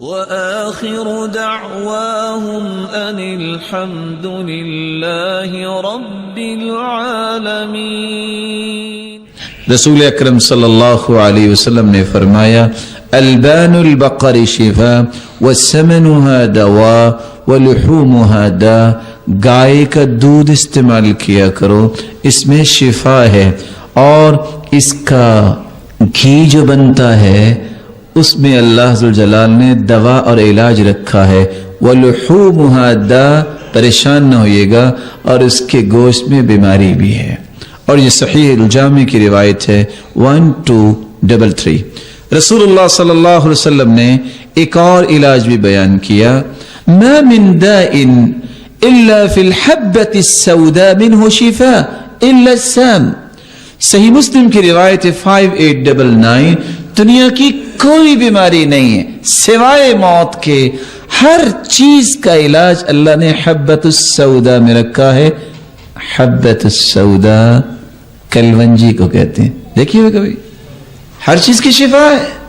وآخر دعواهم أن الحمد لله رب العالمين۔ رسول اکرم صلی اللہ علیہ وسلم نے فرمایا البان البقر شفا وسمنها دوا ولحومها داء، گائے کا دودھ استعمال کیا کرو، اس میں شفا ہے، اور اس کا گھی جو بنتا ہے اس میں اللہ ذوالجلال نے دوا اور علاج رکھا ہے۔ وَلُحُومُهَا دَاءٌ، پریشان نہ ہوئیے گا، اور اس کے گوشت میں بیماری بھی ہے۔ اور یہ صحیح الجامع کی روایت ہے 1233۔ رسول اللہ صلی اللہ علیہ وسلم نے ایک اور علاج بھی بیان کیا، مَا مِن دَاءٍ إِلَّا فِي الْحَبَّةِ السَّوْدَاءِ مِنْهُ شِفَاءٌ إِلَّا السَّامُ۔ صحیح مسلم کی روایت 5899، دنیا کی کوئی بیماری نہیں ہے سوائے موت کے، ہر چیز کا علاج اللہ نے حبۃ السودا میں رکھا ہے۔ حبۃ السودا کلونجی کو کہتے ہیں، دیکھیے کبھی، ہر چیز کی شفا ہے۔